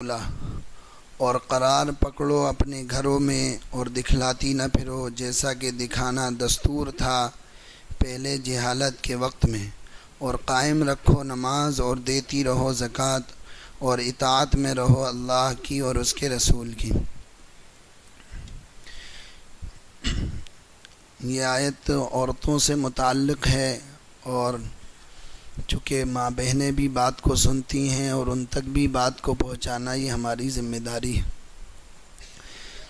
اور قرار پکڑو اپنے گھروں میں اور دکھلاتی نہ پھرو جیسا کہ دکھانا دستور تھا پہلے جہالت کے وقت میں، اور قائم رکھو نماز اور دیتی رہو زکوٰۃ اور اطاعت میں رہو اللہ کی اور اس کے رسول کی۔ یہ آیت عورتوں سے متعلق ہے، اور چونکہ ماں بہنیں بھی بات کو سنتی ہیں اور ان تک بھی بات کو پہنچانا یہ ہماری ذمہ داری ہے۔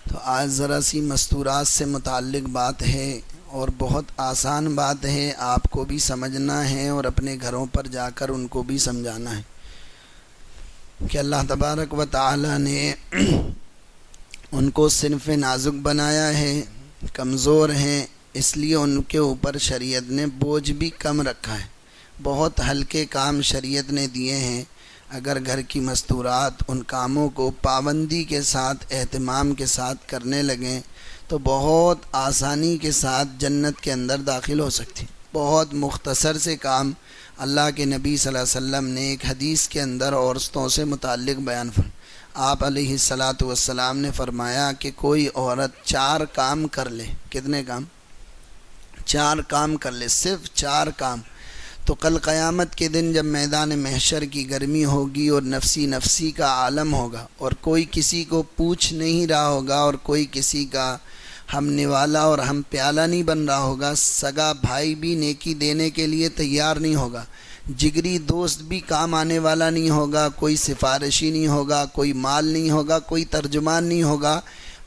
تو آج ذرا سی مستورات سے متعلق بات ہے، اور بہت آسان بات ہے، آپ کو بھی سمجھنا ہے اور اپنے گھروں پر جا کر ان کو بھی سمجھانا ہے کہ اللہ تبارک و تعالی نے ان کو صنف نازک بنایا ہے، کمزور ہیں، اس لیے ان کے اوپر شریعت نے بوجھ بھی کم رکھا ہے، بہت ہلکے کام شریعت نے دیے ہیں۔ اگر گھر کی مستورات ان کاموں کو پابندی کے ساتھ اہتمام کے ساتھ کرنے لگیں تو بہت آسانی کے ساتھ جنت کے اندر داخل ہو سکتی۔ بہت مختصر سے کام اللہ کے نبی صلی اللہ علیہ وسلم نے ایک حدیث کے اندر عورتوں سے متعلق بیان فرمایا۔ آپ علیہ الصلاۃ والسلام نے فرمایا کہ کوئی عورت 4 کام کر لے۔ کتنے کام؟ 4 کام کر لے، صرف 4 کام، تو کل قیامت کے دن جب میدان محشر کی گرمی ہوگی اور نفسی نفسی کا عالم ہوگا اور کوئی کسی کو پوچھ نہیں رہا ہوگا اور کوئی کسی کا ہم نوالا اور ہم پیالہ نہیں بن رہا ہوگا، سگا بھائی بھی نیکی دینے کے لیے تیار نہیں ہوگا، جگری دوست بھی کام آنے والا نہیں ہوگا، کوئی سفارشی نہیں ہوگا، کوئی مال نہیں ہوگا، کوئی ترجمان نہیں ہوگا،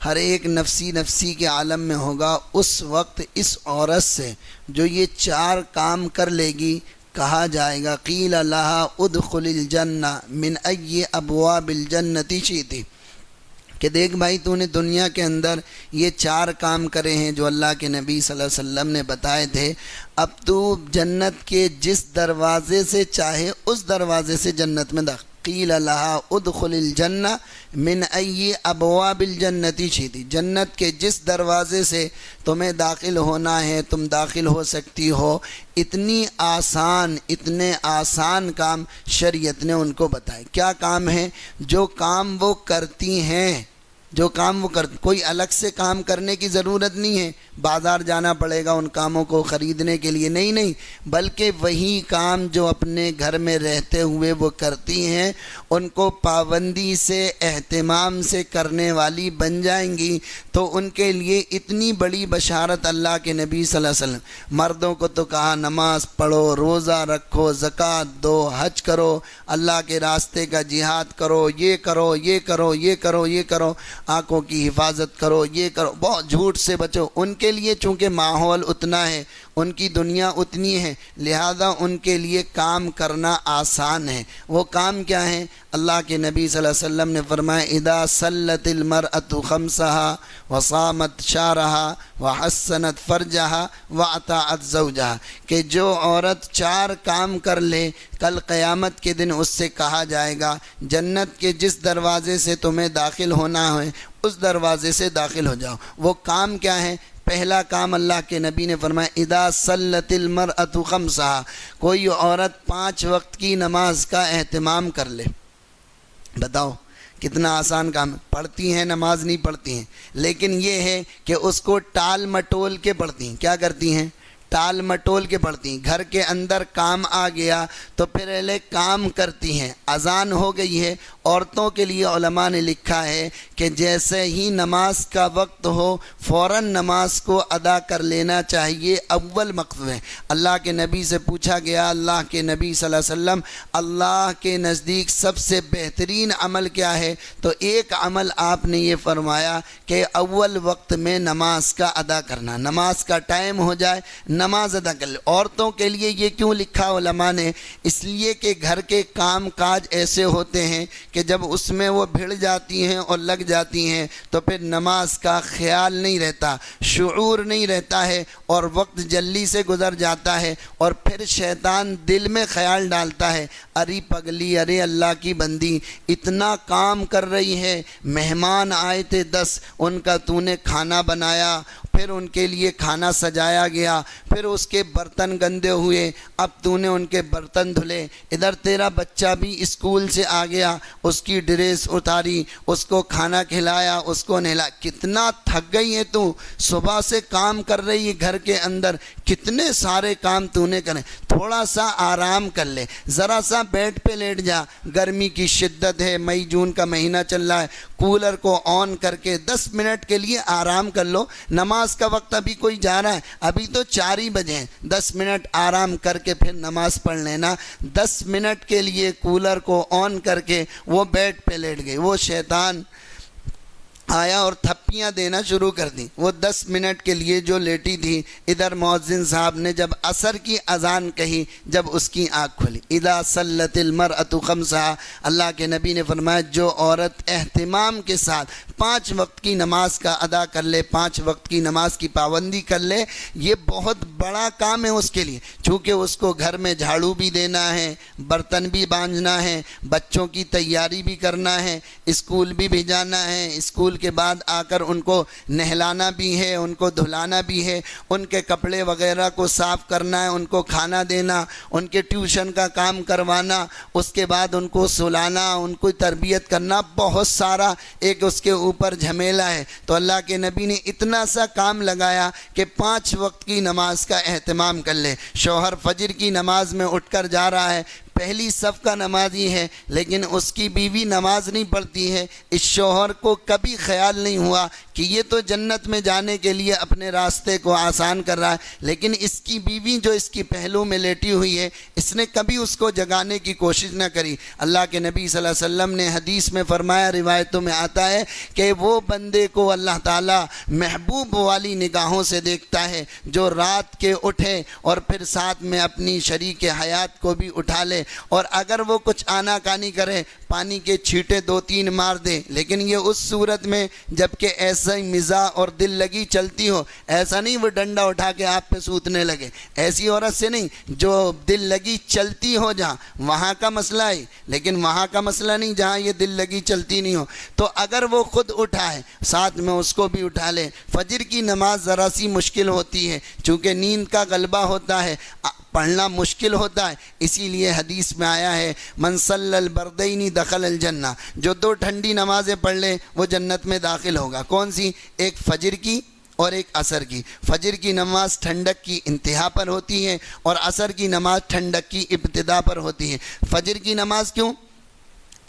ہر ایک نفسی نفسی کے عالم میں ہوگا۔ اس وقت اس عورت سے جو یہ 4 کام کر لے گی کہا جائے گا قیل لہا ادخل الجنہ من ای ابواب الجنت شئت، کہ دیکھ بھائی تو نے دنیا کے اندر یہ 4 کام کرے ہیں جو اللہ کے نبی صلی اللہ علیہ وسلم نے بتائے تھے، اب تو جنت کے جس دروازے سے چاہے اس دروازے سے جنت میں داخل۔ قیل لہا ادخل الجنہ من ای ابواب الجنت شئت، جنت کے جس دروازے سے تمہیں داخل ہونا ہے تم داخل ہو سکتی ہو۔ اتنے آسان کام شریعت نے ان کو بتائے۔ کیا کام ہیں؟ جو کام وہ کرتی ہیں، کوئی الگ سے کام کرنے کی ضرورت نہیں ہے، بازار جانا پڑے گا ان کاموں کو خریدنے کے لیے، نہیں، بلکہ وہی کام جو اپنے گھر میں رہتے ہوئے وہ کرتی ہیں ان کو پابندی سے اہتمام سے کرنے والی بن جائیں گی، تو ان کے لیے اتنی بڑی بشارت اللہ کے نبی صلی اللہ علیہ وسلم۔ مردوں کو تو کہا نماز پڑھو، روزہ رکھو، زکوٰۃ دو، حج کرو، اللہ کے راستے کا جہاد کرو، یہ کرو، یہ کرو، یہ کرو، یہ کرو، آنکھوں کی حفاظت کرو، یہ کرو، بہت جھوٹ سے بچو۔ ان کے لیے چونکہ ماحول اتنا ہے، ان کی دنیا اتنی ہے، لہذا ان کے لیے کام کرنا آسان ہے۔ وہ کام کیا ہیں؟ اللہ کے نبی صلی اللہ علیہ وسلم نے فرمایا اذا صلت المرأة خمسها وصامت شهرها وحسنت فرجها واطاعت زوجها، کہ جو عورت 4 کام کر لے کل قیامت کے دن اس سے کہا جائے گا جنت کے جس دروازے سے تمہیں داخل ہونا ہے اس دروازے سے داخل ہو جاؤ۔ وہ کام کیا ہے؟ پہلا کام اللہ کے نبی نے فرمایا اذا صلت المرأة خمسها، کوئی عورت 5 وقت کی نماز کا اہتمام کر لے۔ بتاؤ کتنا آسان کام ہے۔ پڑھتی ہیں، نماز نہیں پڑھتی ہیں، لیکن یہ ہے کہ اس کو ٹال مٹول کے پڑھتی ہیں۔ کیا کرتی ہیں؟ ٹال مٹول کے پڑھتی ہیں۔ گھر کے اندر کام آ گیا تو پہلے کام کرتی ہیں۔ اذان ہو گئی ہے، عورتوں کے لیے علماء نے لکھا ہے کہ جیسے ہی نماز کا وقت ہو فوراً نماز کو ادا کر لینا چاہیے، اول مقصد ہے۔ اللہ کے نبی سے پوچھا گیا، اللہ کے نبی صلی اللہ علیہ وسلم اللہ کے نزدیک سب سے بہترین عمل کیا ہے؟ تو ایک عمل آپ نے یہ فرمایا کہ اول وقت میں نماز کا ادا کرنا، نماز کا ٹائم ہو جائے نماز ادا کر لے۔ عورتوں کے لیے یہ کیوں لکھا علماء نے؟ اس لیے کہ گھر کے کام کاج ایسے ہوتے ہیں کہ جب اس میں وہ بھڑ جاتی ہیں اور لگ جاتی ہیں تو پھر نماز کا خیال نہیں رہتا، شعور نہیں رہتا ہے، اور وقت جلدی سے گزر جاتا ہے، اور پھر شیطان دل میں خیال ڈالتا ہے ارے پگلی، ارے اللہ کی بندی اتنا کام کر رہی ہے، مہمان آئے تھے 10 ان کا تو نے کھانا بنایا، پھر ان کے لیے کھانا سجایا گیا، پھر اس کے برتن گندے ہوئے، اب تو نے ان کے برتن دھلے، ادھر تیرا بچہ بھی اسکول سے آ گیا، اس کی ڈریس اتاری، اس کو کھانا کھلایا، اس کو نہلا۔ کتنا تھک گئی ہے تو، صبح سے کام کر رہی ہے گھر کے اندر، کتنے سارے کام تو نے کرے، تھوڑا سا آرام کر لے، ذرا سا بیڈ پہ لیٹ جا۔ گرمی کی شدت ہے، مئی جون کا مہینہ چل رہا ہے، کولر کو آن کر کے 10 منٹ کے لیے آرام کر لو۔ نماز کا وقت ابھی کوئی جا رہا ہے، ابھی تو 4 ہی بجے ہیں، 10 منٹ آرام کر کے پھر نماز پڑھ لینا۔ 10 منٹ کے لیے کولر کو آن کر کے وہ بیڈ پہ لیٹ گئی، وہ شیطان آیا اور تھپیاں دینا شروع کر دی۔ وہ 10 منٹ کے لیے جو لیٹی تھی، ادھر مؤذن صاحب نے جب عصر کی اذان کہی، جب اس کی آنکھ کھلی، اذا صلت المرأة خمسہا، اللہ کے نبی نے فرمایا جو عورت اہتمام کے ساتھ 5 وقت کی نماز کا ادا کر لے، 5 وقت کی نماز کی پابندی کر لے، یہ بہت بڑا کام ہے اس کے لیے، چونکہ اس کو گھر میں جھاڑو بھی دینا ہے، برتن بھی مانجنا ہے، بچوں کی تیاری بھی کرنا ہے، اسکول بھی بھیجانا ہے، اسکول کے بعد آ کر ان کو نہلانا بھی ہے، ان کو دھلانا بھی ہے، ان کے کپڑے وغیرہ کو صاف کرنا ہے، ان کو کھانا دینا، ان کے ٹیوشن کا کام کروانا، اس کے بعد ان کو سلانا، ان کو تربیت کرنا، بہت سارا ایک اس کے اوپر جھمیلا ہے۔ تو اللہ کے نبی نے اتنا سا کام لگایا کہ 5 وقت کی نماز کا اہتمام کر لے۔ شوہر فجر کی نماز میں اٹھ کر جا رہا ہے، پہلی صف کا نمازی ہے، لیکن اس کی بیوی نماز نہیں پڑھتی ہے، اس شوہر کو کبھی خیال نہیں ہوا کہ یہ تو جنت میں جانے کے لیے اپنے راستے کو آسان کر رہا ہے، لیکن اس کی بیوی جو اس کی پہلو میں لیٹی ہوئی ہے، اس نے کبھی اس کو جگانے کی کوشش نہ کری۔ اللہ کے نبی صلی اللہ علیہ وسلم نے حدیث میں فرمایا، روایتوں میں آتا ہے کہ وہ بندے کو اللہ تعالیٰ محبوب والی نگاہوں سے دیکھتا ہے جو رات کے اٹھے اور پھر ساتھ میں اپنی شریک حیات کو بھی اٹھا لے، اور اگر وہ کچھ آنا کانی کرے، پانی کے چھیٹے 2-3 مار دے، لیکن یہ اس صورت میں جب کہ ایسا ہی مزاح اور دل لگی چلتی ہو، ایسا نہیں وہ ڈنڈا اٹھا کے آپ پہ سوتنے لگے، ایسی عورت سے نہیں، جو دل لگی چلتی ہو جہاں، وہاں کا مسئلہ ہے، لیکن وہاں کا مسئلہ نہیں جہاں یہ دل لگی چلتی نہیں ہو۔ تو اگر وہ خود اٹھائے، ساتھ میں اس کو بھی اٹھا لے۔ فجر کی نماز ذرا سی مشکل ہوتی ہے، چونکہ نیند کا غلبہ ہوتا ہے، پڑھنا مشکل ہوتا ہے، اسی لیے حدیث میں آیا ہے من صلی البردین دخل الجنہ، جو 2 ٹھنڈی نمازیں پڑھ لے وہ جنت میں داخل ہوگا۔ کون سی؟ ایک فجر کی اور ایک عصر کی۔ فجر کی نماز ٹھنڈک کی انتہا پر ہوتی ہے اور عصر کی نماز ٹھنڈک کی ابتدا پر ہوتی ہے۔ فجر کی نماز کیوں؟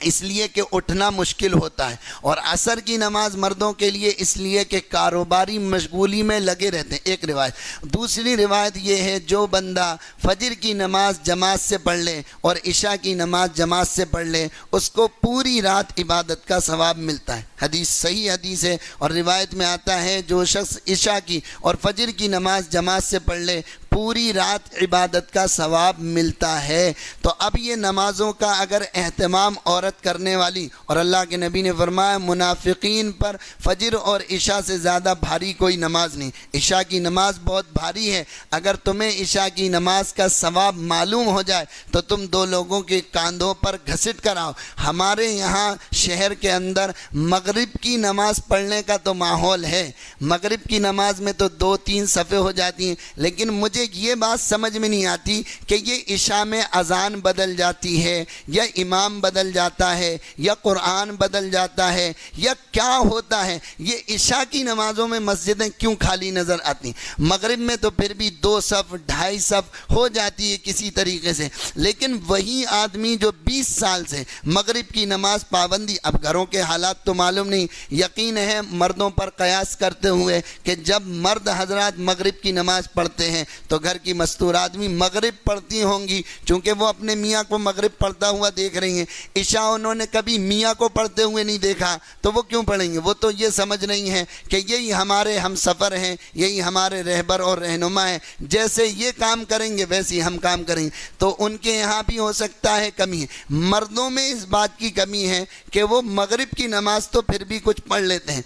اس لیے کہ اٹھنا مشکل ہوتا ہے، اور عصر کی نماز مردوں کے لیے اس لیے کہ کاروباری مشغولی میں لگے رہتے ہیں، ایک روایت۔ دوسری روایت یہ ہے جو بندہ فجر کی نماز جماعت سے پڑھ لے اور عشاء کی نماز جماعت سے پڑھ لے، اس کو پوری رات عبادت کا ثواب ملتا ہے۔ حدیث صحیح حدیث ہے، اور روایت میں آتا ہے جو شخص عشاء کی اور فجر کی نماز جماعت سے پڑھ لے پوری رات عبادت کا ثواب ملتا ہے۔ تو اب یہ نمازوں کا اگر اہتمام عورت کرنے والی، اور اللہ کے نبی نے فرمایا منافقین پر فجر اور عشاء سے زیادہ بھاری کوئی نماز نہیں، عشاء کی نماز بہت بھاری ہے، اگر تمہیں عشاء کی نماز کا ثواب معلوم ہو جائے تو تم 2 لوگوں کے کاندھوں پر گھسٹ کر آؤ۔ ہمارے یہاں شہر کے اندر مغرب کی نماز پڑھنے کا تو ماحول ہے، مغرب کی نماز میں تو 2-3 صفیں ہو جاتی ہیں، لیکن مجھے یہ بات سمجھ میں نہیں آتی کہ یہ عشاء میں اذان بدل جاتی ہے یا امام بدل جاتا ہے یا قرآن بدل جاتا ہے یا کیا ہوتا ہے، یہ عشاء کی نمازوں میں مسجدیں کیوں خالی نظر آتی ہیں؟ مغرب میں تو پھر بھی 2 صف 2.5 صف ہو جاتی ہے کسی طریقے سے، لیکن وہی آدمی جو 20 سال سے مغرب کی نماز پابندی، اب گھروں کے حالات تو معلوم نہیں، یقین ہے مردوں پر قیاس کرتے ہوئے کہ جب مرد حضرات مغرب کی نماز پڑھتے ہیں تو گھر کی مستور آدمی مغرب پڑھتی ہوں گی، چونکہ وہ اپنے میاں کو مغرب پڑھتا ہوا دیکھ رہی ہیں۔ عشاء انہوں نے کبھی میاں کو پڑھتے ہوئے نہیں دیکھا تو وہ کیوں پڑھیں گے؟ وہ تو یہ سمجھ رہی ہیں کہ یہی ہمارے ہم سفر ہیں، یہی ہمارے رہبر اور رہنما ہیں، جیسے یہ کام کریں گے ویسے ہم کام کریں گے۔ تو ان کے یہاں بھی ہو سکتا ہے کمی ہے، مردوں میں اس بات کی کمی ہے کہ وہ مغرب کی نماز تو پھر بھی کچھ پڑھ لیتے ہیں،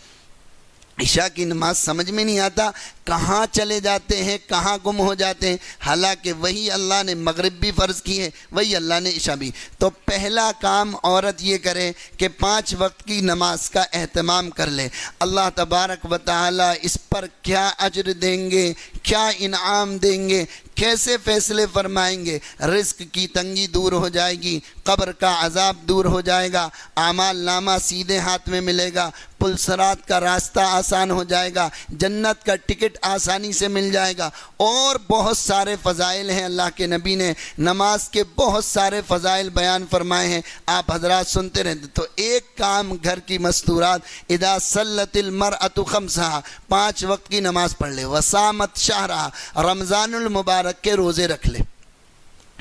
عشاء کی نماز سمجھ میں نہیں آتا، کہاں چلے جاتے ہیں، کہاں گم ہو جاتے ہیں، حالانکہ وہی اللہ نے مغرب بھی فرض کی ہے، وہی اللہ نے عشاء بھی۔ تو پہلا کام عورت یہ کرے کہ 5 وقت کی نماز کا اہتمام کر لے۔ اللہ تبارک و تعالی اس پر کیا اجر دیں گے، کیا انعام دیں گے، کیسے فیصلے فرمائیں گے۔ رزق کی تنگی دور ہو جائے گی، قبر کا عذاب دور ہو جائے گا، اعمال نامہ سیدھے ہاتھ میں ملے گا، پل صراط کا راستہ آسان ہو جائے گا، جنت کا ٹکٹ آسانی سے مل جائے گا، اور بہت سارے فضائل ہیں۔ اللہ کے نبی نے نماز کے بہت سارے فضائل بیان فرمائے ہیں، آپ حضرات سنتے رہتے۔ تو ایک کام گھر کی مستورات، اذا صلت المرأة خمسہا، 5 وقت کی نماز پڑھ لے، وصامت شہرہا، رمضان المبارک کے روزے رکھ لے۔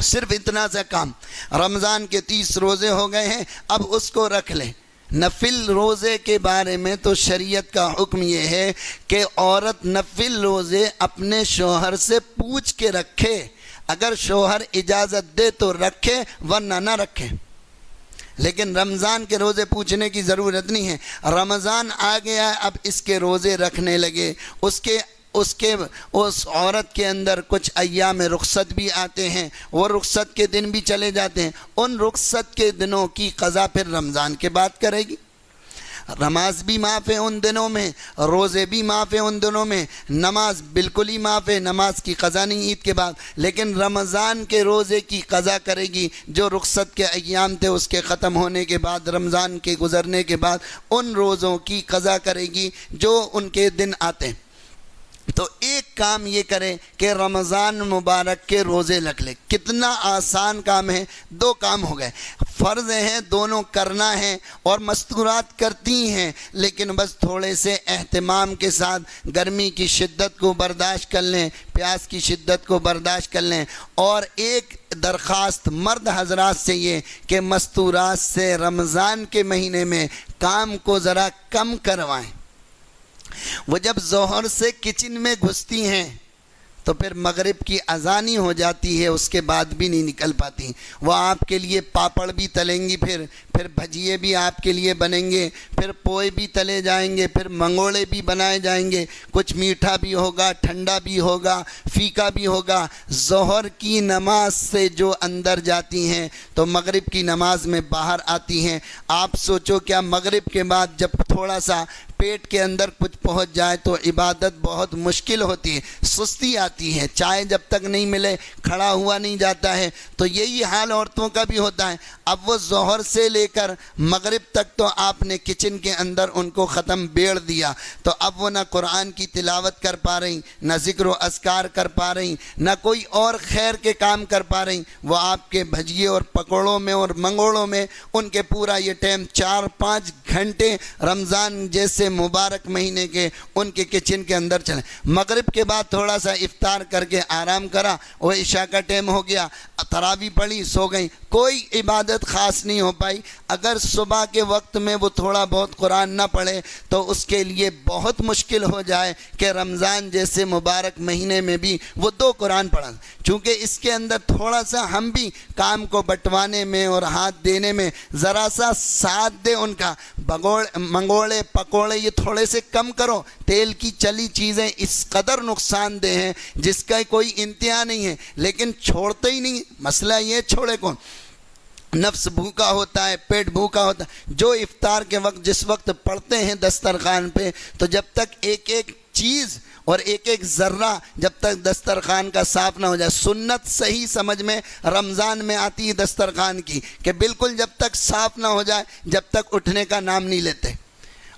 صرف اتنا سا کام، رمضان کے 30 روزے ہو گئے ہیں، اب اس کو رکھ لے۔ نفل روزے کے بارے میں تو شریعت کا حکم یہ ہے کہ عورت نفل روزے اپنے شوہر سے پوچھ کے رکھے، اگر شوہر اجازت دے تو رکھے ورنہ نہ رکھے۔ لیکن رمضان کے روزے پوچھنے کی ضرورت نہیں ہے۔ رمضان آ گیا، اب اس کے روزے رکھنے لگے، اس عورت کے اندر کچھ ایام رخصت بھی آتے ہیں، وہ رخصت کے دن بھی چلے جاتے ہیں، ان رخصت کے دنوں کی قضا پھر رمضان کے بعد کرے گی۔ نماز بھی معاف ہے ان دنوں میں، روزے بھی معاف ہے ان دنوں میں، نماز بالکل ہی معاف ہے، نماز کی قضا نہیں عید کے بعد، لیکن رمضان کے روزے کی قضا کرے گی۔ جو رخصت کے ایام تھے اس کے ختم ہونے کے بعد، رمضان کے گزرنے کے بعد ان روزوں کی قضا کرے گی جو ان کے دن آتے ہیں۔ تو ایک کام یہ کرے کہ رمضان مبارک کے روزے رکھ لے۔ کتنا آسان کام ہے، 2 کام ہو گئے، فرض ہیں، دونوں کرنا ہے، اور مستورات کرتی ہیں، لیکن بس تھوڑے سے اہتمام کے ساتھ گرمی کی شدت کو برداشت کر لیں، پیاس کی شدت کو برداشت کر لیں۔ اور ایک درخواست مرد حضرات سے یہ کہ مستورات سے رمضان کے مہینے میں کام کو ذرا کم کروائیں۔ وہ جب ظہر سے کچن میں گھستی ہیں تو پھر مغرب کی اذان ہی ہو جاتی ہے، اس کے بعد بھی نہیں نکل پاتی۔ وہ آپ کے لیے پاپڑ بھی تلیں گی، پھر بھجیے بھی آپ کے لیے بنیں گے، پھر پوئے بھی تلے جائیں گے، پھر منگوڑے بھی بنائے جائیں گے، کچھ میٹھا بھی ہوگا، ٹھنڈا بھی ہوگا، پھیکا بھی ہوگا۔ ظہر کی نماز سے جو اندر جاتی ہیں تو مغرب کی نماز میں باہر آتی ہیں۔ آپ سوچو کیا مغرب کے بعد جب تھوڑا سا پیٹ کے اندر کچھ پہنچ جائے تو عبادت بہت مشکل ہوتی ہے، سستی آتی ہے، چائے جب تک نہیں ملے کھڑا ہوا نہیں جاتا ہے۔ تو یہی حال عورتوں کا بھی ہوتا ہے۔ اب وہ ظہر سے لے کر مغرب تک تو آپ نے کچن کے اندر ان کو ختم بیڑ دیا، تو اب وہ نہ قرآن کی تلاوت کر پا رہی، نہ ذکر و اذکار کر پا رہی، نہ کوئی اور خیر کے کام کر پا رہی۔ وہ آپ کے بھجیے اور پکوڑوں میں اور منگوڑوں میں ان کے پورا یہ ٹائم 4-5 گھنٹے رمضان جیسے مبارک مہینے کے ان کے کچن کے اندر چلیں۔ مغرب کے بعد تھوڑا سا افطار کر کے آرام کرا، وہ عشاء کا ٹائم ہو گیا، تراویح پڑھی، سو گئیں، کوئی عبادت خاص نہیں ہو پائی۔ اگر صبح کے وقت میں وہ تھوڑا بہت قرآن نہ پڑھے تو اس کے لیے بہت مشکل ہو جائے کہ رمضان جیسے مبارک مہینے میں بھی وہ 2 قرآن پڑھا۔ چونکہ اس کے اندر تھوڑا سا ہم بھی کام کو بٹوانے میں اور ہاتھ دینے میں ذرا سا ساتھ دے، ان کا منگوڑے پکوڑے یہ تھوڑے سے کم کرو۔ تیل کی چلی چیزیں اس قدر نقصان دہ ہیں جس کا کوئی انتہا نہیں ہے، لیکن چھوڑتے ہی نہیں۔ مسئلہ یہ چھوڑے کون؟ نفس بھوکا ہوتا ہے، پیٹ بھوکا ہوتا ہے۔ جو افطار کے وقت جس وقت پڑھتے ہیں دسترخوان پہ، تو جب تک ایک ایک چیز اور ایک ایک ذرہ جب تک دسترخوان کا صاف نہ ہو جائے، سنت صحیح سمجھ میں رمضان میں آتی ہے دسترخوان کی کہ بالکل جب تک صاف نہ ہو جائے جب تک اٹھنے کا نام نہیں لیتے۔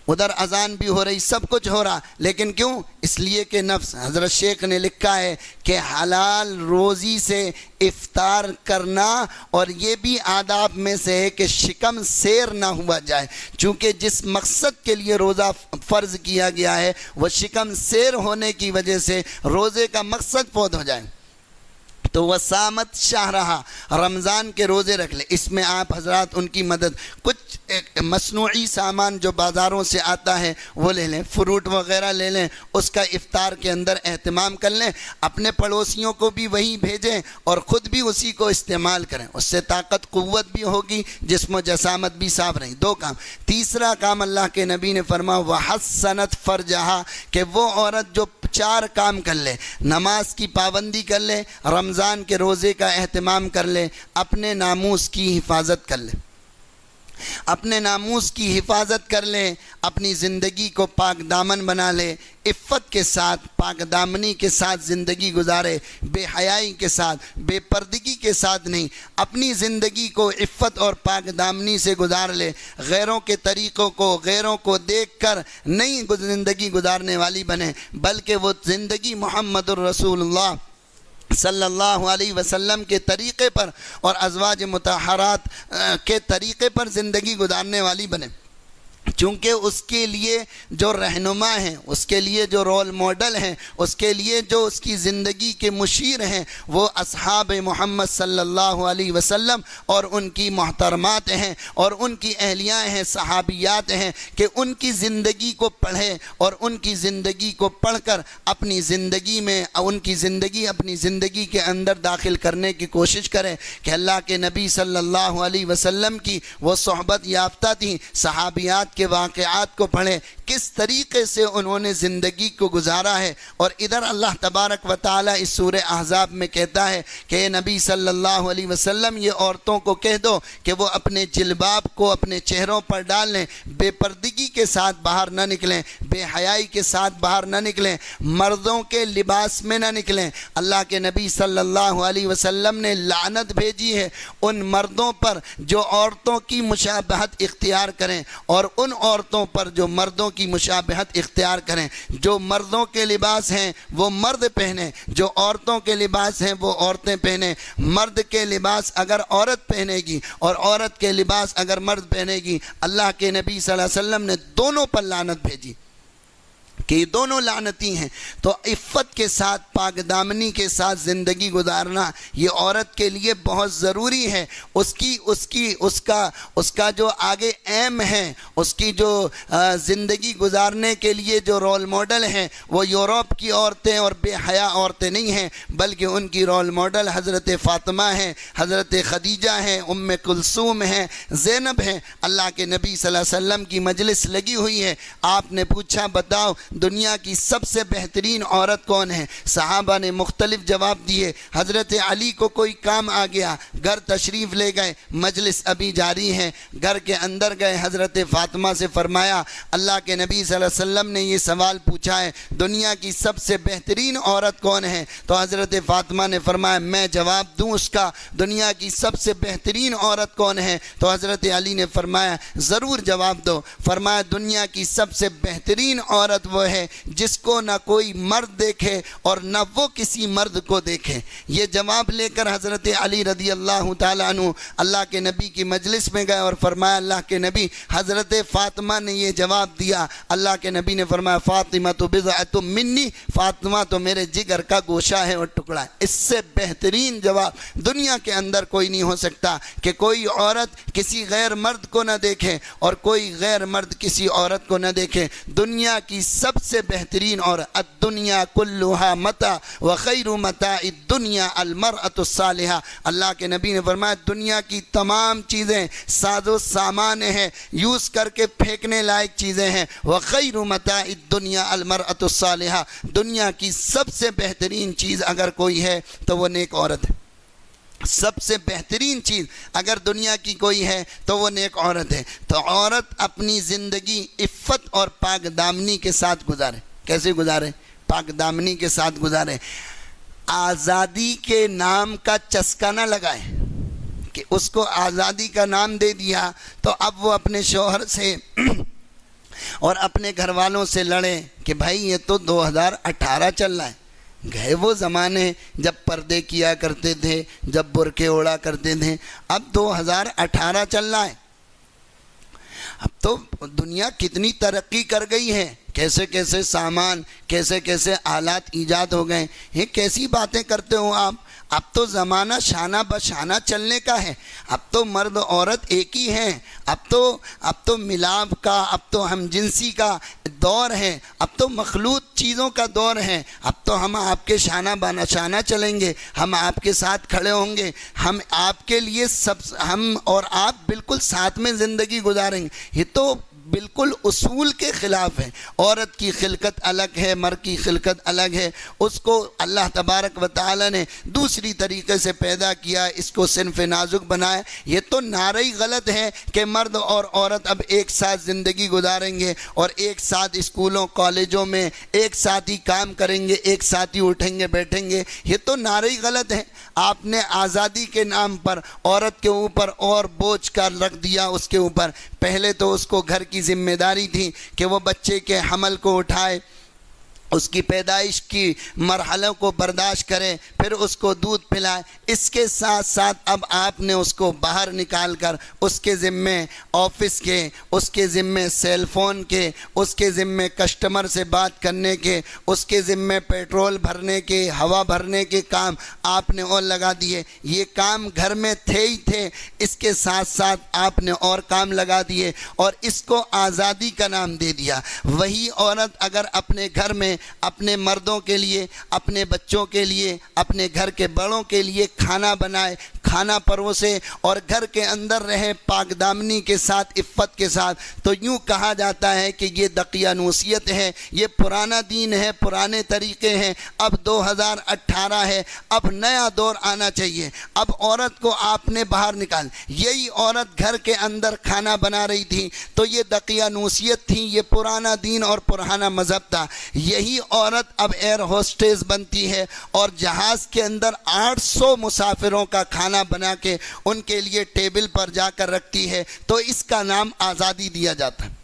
ادھر اذان بھی ہو رہی، سب کچھ ہو رہا، لیکن کیوں؟ اس لیے کہ نفس، حضرت شیخ نے لکھا ہے کہ حلال روزی سے افطار کرنا، اور یہ بھی آداب میں سے ہے کہ شکم سیر نہ ہوا جائے، چونکہ جس مقصد کے لیے روزہ فرض کیا گیا ہے وہ شکم سیر ہونے کی وجہ سے روزے کا مقصد فوت ہو جائے۔ تو وسامت شہرہا، رمضان کے روزے رکھ لے۔ اس میں آپ حضرات ان کی مدد، کچھ مصنوعی سامان جو بازاروں سے آتا ہے وہ لے لیں، فروٹ وغیرہ لے لیں، اس کا افطار کے اندر اہتمام کر لیں، اپنے پڑوسیوں کو بھی وہی بھیجیں اور خود بھی اسی کو استعمال کریں، اس سے طاقت قوت بھی ہوگی، جسم و جسامت بھی صاف رہیں۔ 2 کام۔ تیسرا کام اللہ کے نبی نے فرمایا وحسنت فرجہا، کہ وہ عورت جو چار کام کر لے، نماز کی پابندی کر لے، رمضان کے روزے کا اہتمام کر لے، اپنے ناموس کی حفاظت کر لے، اپنے ناموس کی حفاظت کر لے، اپنی زندگی کو پاک دامن بنا لے، عفت کے ساتھ، پاک دامنی کے ساتھ زندگی گزارے، بے حیائی کے ساتھ، بے پردگی کے ساتھ نہیں، اپنی زندگی کو عفت اور پاک دامنی سے گزار لے، غیروں کے طریقوں کو، غیروں کو دیکھ کر نہیں زندگی گزارنے والی بنے، بلکہ وہ زندگی محمد الرسول اللہ صلی اللہ علیہ وسلم کے طریقے پر اور ازواج مطہرات کے طریقے پر زندگی گزارنے والی بنے، چونکہ اس کے لیے جو رہنما ہیں، اس کے لیے جو رول ماڈل ہیں، اس کے لیے جو اس کی زندگی کے مشیر ہیں، وہ اصحاب محمد صلی اللہ علیہ وسلم اور ان کی محترمات ہیں اور ان کی اہلیاں ہیں، صحابیات ہیں، کہ ان کی زندگی کو پڑھیں اور ان کی زندگی کو پڑھ کر اپنی زندگی میں ان کی زندگی اپنی زندگی کے اندر داخل کرنے کی کوشش کریں کہ اللہ کے نبی صلی اللہ علیہ وسلم کی وہ صحبت یافتہ تھیں، صحابیات کے واقعات کو پڑھیں، کس طریقے سے انہوں نے زندگی کو گزارا ہے۔ اور ادھر اللہ تبارک و تعالی اس سورہ احزاب میں کہتا ہے کہ اے نبی صلی اللہ علیہ وسلم یہ عورتوں کو کہہ دو کہ وہ اپنے جلباب کو اپنے چہروں پر ڈال لیں، بے پردگی کے ساتھ باہر نہ نکلیں، بے حیائی کے ساتھ باہر نہ نکلیں، مردوں کے لباس میں نہ نکلیں۔ اللہ کے نبی صلی اللہ علیہ وسلم نے لعنت بھیجی ہے ان مردوں پر جو عورتوں کی مشابہت اختیار کریں اور ان عورتوں پر جو مردوں کی مشابہت اختیار کریں۔ جو مردوں کے لباس ہیں وہ مرد پہنیں، جو عورتوں کے لباس ہیں وہ عورتیں پہنیں۔ مرد کے لباس اگر عورت پہنے گی اور عورت کے لباس اگر مرد پہنے گی، اللہ کے نبی صلی اللہ علیہ وسلم نے دونوں پر لعنت بھیجی کہ یہ دونوں لعنتی ہیں۔ تو عفت کے ساتھ، پاک دامنی کے ساتھ زندگی گزارنا یہ عورت کے لیے بہت ضروری ہے۔ اس کا جو آگے ایم ہے، اس کی جو زندگی گزارنے کے لیے جو رول ماڈل ہیں وہ یورپ کی عورتیں اور بے حیا عورتیں نہیں ہیں، بلکہ ان کی رول ماڈل حضرت فاطمہ ہیں، حضرت خدیجہ ہیں، ام کلثوم ہیں، زینب ہیں۔ اللہ کے نبی صلی اللہ علیہ وسلم کی مجلس لگی ہوئی ہے، آپ نے پوچھا بتاؤ دنیا کی سب سے بہترین عورت کون ہے؟ صحابہ نے مختلف جواب دیے۔ حضرت علی کو کوئی کام آ گیا، گھر تشریف لے گئے، مجلس ابھی جاری ہے، گھر کے اندر گئے، حضرت فاطمہ سے فرمایا اللہ کے نبی صلی اللہ علیہ وسلم نے یہ سوال پوچھا ہے دنیا کی سب سے بہترین عورت کون ہے؟ تو حضرت فاطمہ نے فرمایا میں جواب دوں اس کا، دنیا کی سب سے بہترین عورت کون ہے؟ تو حضرت علی نے فرمایا ضرور جواب دو۔ فرمایا دنیا کی سب سے بہترین عورت وہ ہے جس کو نہ کوئی مرد دیکھے اور نہ وہ کسی مرد کو دیکھے۔ یہ جواب لے کر حضرت علی رضی اللہ تعالیٰ عنہ اللہ کے نبی کی مجلس میں گئے اور فرمایا اللہ کے نبی حضرت فاطمہ نے یہ جواب دیا۔ اللہ کے نبی نے فرمایا فاطمہ تو بضعۃ منی، فاطمہ تو میرے جگر کا گوشہ ہے اور ٹکڑا ہے۔ اس سے بہترین جواب دنیا کے اندر کوئی نہیں ہو سکتا کہ کوئی عورت کسی غیر مرد کو نہ دیکھے اور کوئی غیر مرد کسی عورت کو نہ دیکھے۔ دنیا کی سب سے بہترین اور الدنیا کلھا متاع وخیر متاع الدنیا المرأة الصالحہ۔ اللہ کے نبی نے فرمایا دنیا کی تمام چیزیں ساز و سامان ہیں، یوز کر کے پھینکنے لائق چیزیں ہیں۔ وخیر متاع الدنیا المرأة الصالحہ، دنیا کی سب سے بہترین چیز اگر کوئی ہے تو وہ نیک عورت ہے۔ سب سے بہترین چیز اگر دنیا کی کوئی ہے تو وہ نیک عورت ہے۔ تو عورت اپنی زندگی عفت اور پاک دامنی کے ساتھ گزارے۔ کیسے گزارے؟ پاک دامنی کے ساتھ گزارے۔ آزادی کے نام کا چسکا نہ لگائے کہ اس کو آزادی کا نام دے دیا تو اب وہ اپنے شوہر سے اور اپنے گھر والوں سے لڑے کہ بھائی یہ تو 2018 چل رہا ہے۔ گئے وہ زمانے جب پردے کیا کرتے تھے، جب برقعے اوڑا کرتے تھے، اب 2018 چل رہا ہے۔ اب تو دنیا کتنی ترقی کر گئی ہے، کیسے کیسے سامان، کیسے کیسے آلات ایجاد ہو گئے۔ یہ کیسی باتیں کرتے ہو آپ؟ اب تو زمانہ شانہ بشانہ چلنے کا ہے، اب تو مرد عورت ایک ہی ہیں، اب تو ملاپ کا، اب تو ہم جنسی کا دور ہے، اب تو مخلوط چیزوں کا دور ہے۔ اب تو ہم آپ کے شانہ بانہ شانہ چلیں گے، ہم آپ کے ساتھ کھڑے ہوں گے، ہم آپ کے لیے ہم اور آپ بالکل ساتھ میں زندگی گزاریں گے۔ یہ تو بالکل اصول کے خلاف ہے۔ عورت کی خلقت الگ ہے، مرد کی خلقت الگ ہے، اس کو اللہ تبارک و تعالی نے دوسری طریقے سے پیدا کیا، اس کو صنف نازک بنایا۔ یہ تو نعرہ ہی غلط ہے کہ مرد اور عورت اب ایک ساتھ زندگی گزاریں گے اور ایک ساتھ اسکولوں کالجوں میں ایک ساتھ ہی کام کریں گے، ایک ساتھ ہی اٹھیں گے بیٹھیں گے، یہ تو نعرہ ہی غلط ہے۔ آپ نے آزادی کے نام پر عورت کے اوپر اور بوجھ کا رکھ دیا اس کے اوپر۔ پہلے تو اس کو گھر کی ذمہ داری تھی کہ وہ بچے کے حمل کو اٹھائے، اس کی پیدائش کی مرحلوں کو برداشت کرے، پھر اس کو دودھ پلائے۔ اس کے ساتھ ساتھ اب آپ نے اس کو باہر نکال کر اس کے ذمے آفس کے، اس کے ذمے سیل فون کے، اس کے ذمے کسٹمر سے بات کرنے کے، اس کے ذمے پیٹرول بھرنے کے، ہوا بھرنے کے کام آپ نے اور لگا دیے۔ یہ کام گھر میں تھے ہی تھے، اس کے ساتھ ساتھ آپ نے اور کام لگا دیے اور اس کو آزادی کا نام دے دیا۔ وہی عورت اگر اپنے گھر میں اپنے مردوں کے لیے، اپنے بچوں کے لیے، اپنے گھر کے بڑوں کے لیے کھانا بنائے، کھانا پروسے اور گھر کے اندر رہے پاک دامنی کے ساتھ، عفت کے ساتھ، تو یوں کہا جاتا ہے کہ یہ دقیانوسیت ہے، یہ پرانا دین ہے، پرانے طریقے ہیں۔ اب 2018 ہے، اب نیا دور آنا چاہیے۔ اب عورت کو آپ نے باہر نکال، یہی عورت گھر کے اندر کھانا بنا رہی تھی تو یہ دقیانوسیت تھی، یہ پرانا دین اور پرانا مذہب تھا۔ یہی عورت اب ایئر ہوسٹس بنتی ہے اور جہاز کے اندر 800 مسافروں کا کھانا بنا کے ان کے لیے ٹیبل پر جا کر رکھتی ہے، تو اس کا نام آزادی دیا جاتا ہے،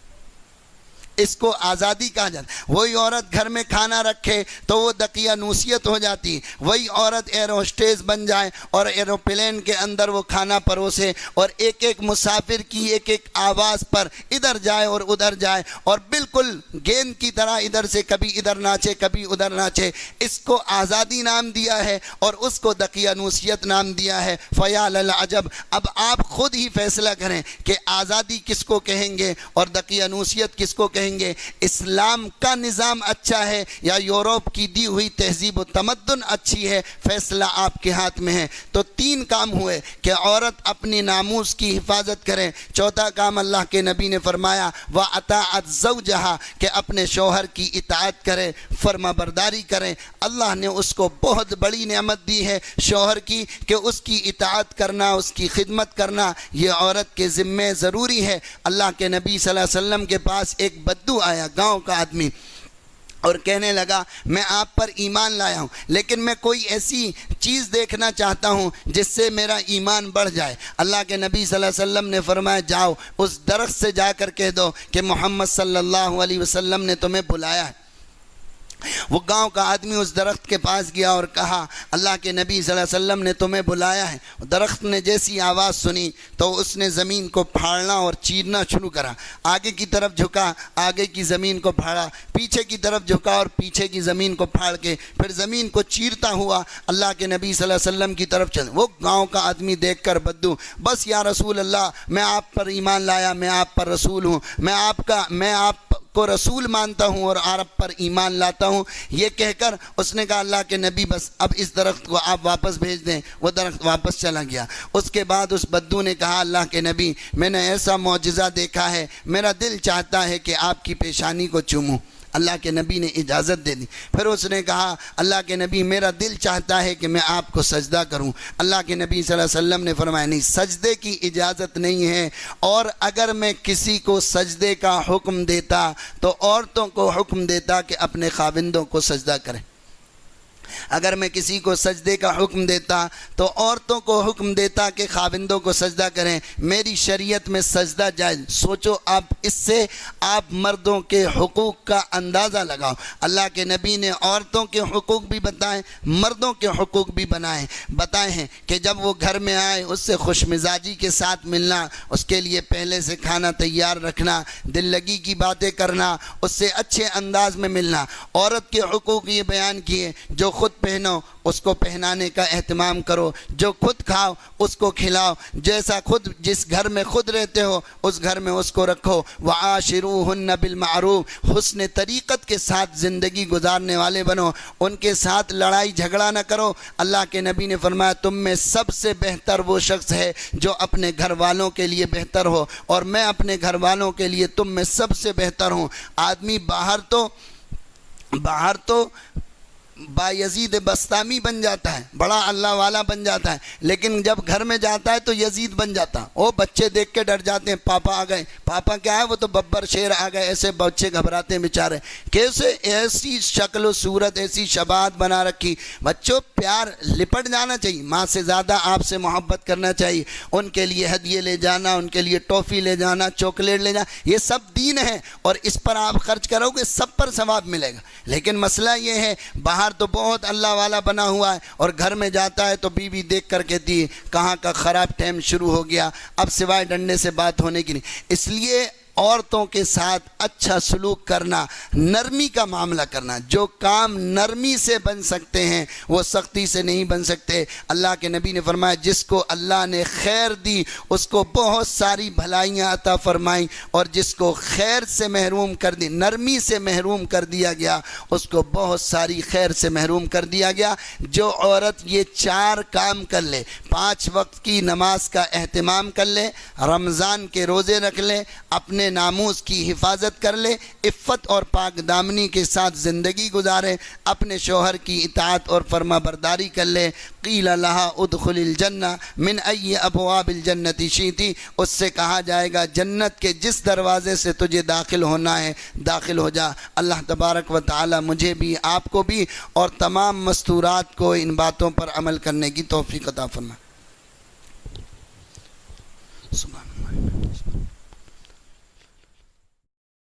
اس کو آزادی کہا جاتا ہے۔ وہی عورت گھر میں کھانا رکھے تو وہ دقیانوسیت ہو جاتی۔ وہی عورت ایئر ہوسٹس بن جائے اور ایروپلین کے اندر وہ کھانا پروسے اور ایک ایک مسافر کی ایک ایک آواز پر ادھر جائے اور ادھر جائے اور بالکل گیند کی طرح ادھر سے کبھی ادھر ناچے کبھی ادھر ناچے، اس کو آزادی نام دیا ہے اور اس کو دقیانوسیت نام دیا ہے۔ فیا للعجب، اب آپ خود ہی فیصلہ کریں کہ آزادی کس کو کہیں گے اور دقیانوسیت کس کو کہیں گے۔ اسلام کا نظام اچھا ہے یا یورپ کی دی ہوئی تہذیب و تمدن اچھی ہے، فیصلہ آپ کے ہاتھ میں ہے۔ تو 3 کام ہوئے کہ عورت اپنی ناموس کی حفاظت کرے۔ چوتھا کام اللہ کے نبی نے فرمایا وَأَطَاعَتْ زَوْجَهَا، کہ اپنے شوہر کی اطاعت کرے، فرما برداری کرے۔ اللہ نے اس کو بہت بڑی نعمت دی ہے شوہر کی کہ اس کی اطاعت کرنا، اس کی خدمت کرنا یہ عورت کے ذمے ضروری ہے۔ اللہ کے نبی صلی اللہ علیہ وسلم کے پاس ایک بدو آیا، گاؤں کا آدمی، اور کہنے لگا میں آپ پر ایمان لایا ہوں لیکن میں کوئی ایسی چیز دیکھنا چاہتا ہوں جس سے میرا ایمان بڑھ جائے۔ اللہ کے نبی صلی اللہ علیہ وسلم نے فرمایا جاؤ اس درخت سے جا کر کہہ دو کہ محمد صلی اللہ علیہ وسلم نے تمہیں بلایا ہے۔ وہ گاؤں کا آدمی اس درخت کے پاس گیا اور کہا اللہ کے نبی صلی اللہ علیہ وسلم نے تمہیں بلایا ہے۔ درخت نے جیسی آواز سنی تو اس نے زمین کو پھاڑنا اور چیرنا شروع کرا، آگے کی طرف جھکا، آگے کی زمین کو پھاڑا، پیچھے کی طرف جھکا اور پیچھے کی زمین کو پھاڑ کے پھر زمین کو چیرتا ہوا اللہ کے نبی صلی اللہ علیہ وسلم کی طرف چل۔ وہ گاؤں کا آدمی دیکھ کر بدو، بس یا رسول اللہ میں آپ پر ایمان لایا، میں آپ پر رسول ہوں، میں آپ کو رسول مانتا ہوں اور عرب پر ایمان لاتا ہوں، یہ کہہ کر اس نے کہا اللہ کے نبی بس اب اس درخت کو آپ واپس بھیج دیں۔ وہ درخت واپس چلا گیا۔ اس کے بعد اس بدو نے کہا اللہ کے نبی میں نے ایسا معجزہ دیکھا ہے، میرا دل چاہتا ہے کہ آپ کی پیشانی کو چوموں۔ اللہ کے نبی نے اجازت دے دی۔ پھر اس نے کہا اللہ کے نبی میرا دل چاہتا ہے کہ میں آپ کو سجدہ کروں۔ اللہ کے نبی صلی اللہ علیہ وسلم نے فرمایا نہیں، سجدے کی اجازت نہیں ہے، اور اگر میں کسی کو سجدے کا حکم دیتا تو عورتوں کو حکم دیتا کہ اپنے خاوندوں کو سجدہ کریں۔ اگر میں کسی کو سجدے کا حکم دیتا تو عورتوں کو حکم دیتا کہ خاوندوں کو سجدہ کریں۔ میری شریعت میں سجدہ جائز۔ سوچو آپ اس سے آپ مردوں کے حقوق کا اندازہ لگاؤ۔ اللہ کے نبی نے عورتوں کے حقوق بھی بتائے، مردوں کے حقوق بھی بتائے ہیں کہ جب وہ گھر میں آئے اس سے خوش مزاجی کے ساتھ ملنا، اس کے لیے پہلے سے کھانا تیار رکھنا، دل لگی کی باتیں کرنا، اس سے اچھے انداز میں ملنا۔ عورت کے حقوق یہ بیان کیے جو خود پہنو اس کو پہنانے کا اہتمام کرو، جو خود کھاؤ اس کو کھلاؤ، جیسا خود جس گھر میں خود رہتے ہو اس گھر میں اس کو رکھو۔ وعاشروہن بالمعروف، حسن طریقت کے ساتھ زندگی گزارنے والے بنو، ان کے ساتھ لڑائی جھگڑا نہ کرو۔ اللہ کے نبی نے فرمایا تم میں سب سے بہتر وہ شخص ہے جو اپنے گھر والوں کے لیے بہتر ہو، اور میں اپنے گھر والوں کے لیے تم میں سب سے بہتر ہوں۔ آدمی باہر تو بایزید بستامی بن جاتا ہے، بڑا اللہ والا بن جاتا ہے، لیکن جب گھر میں جاتا ہے تو یزید بن جاتا ہے۔ وہ بچے دیکھ کے ڈر جاتے ہیں، پاپا آ گئے، پاپا کیا ہے وہ تو ببر شیر آ گئے، ایسے بچے گھبراتے ہیں بیچارے، کیسے ایسی شکل و صورت، ایسی شباہت بنا رکھی۔ بچوں پیار لپٹ جانا چاہیے، ماں سے زیادہ آپ سے محبت کرنا چاہیے، ان کے لیے ہدیے لے جانا، ان کے لیے ٹافی لے جانا، چاکلیٹ لے جانا، یہ سب دین ہے، اور اس پر آپ خرچ کرو گے سب پر ثواب ملے گا۔ لیکن مسئلہ یہ ہے باہر تو بہت اللہ والا بنا ہوا ہے، اور گھر میں جاتا ہے تو بیوی دیکھ کر کہتی ہے کہاں کا خراب ٹائم شروع ہو گیا، اب سوائے ڈنڈے سے بات ہونے کی نہیں۔ اس لیے عورتوں کے ساتھ اچھا سلوک کرنا، نرمی کا معاملہ کرنا، جو کام نرمی سے بن سکتے ہیں وہ سختی سے نہیں بن سکتے۔ اللہ کے نبی نے فرمایا جس کو اللہ نے خیر دی اس کو بہت ساری بھلائیاں عطا فرمائیں، اور جس کو خیر سے محروم کر دی، نرمی سے محروم کر دیا گیا، اس کو بہت ساری خیر سے محروم کر دیا گیا۔ جو عورت یہ 4 کام کر لے، 5 وقت کی نماز کا اہتمام کر لے، رمضان کے روزے رکھ لے، اپنے ناموس کی حفاظت کر لے، عفت اور پاک دامنی کے ساتھ زندگی گزارے، اپنے شوہر کی اطاعت اور فرما برداری کر لے، قیل لہا ادخل الجنہ من ای ابواب الجنت شئتی، اس سے کہا جائے گا جنت کے جس دروازے سے تجھے داخل ہونا ہے داخل ہو جا۔ اللہ تبارک و تعالی مجھے بھی، آپ کو بھی، اور تمام مستورات کو ان باتوں پر عمل کرنے کی توفیق عطا فرمائے۔ سبحان اللہ۔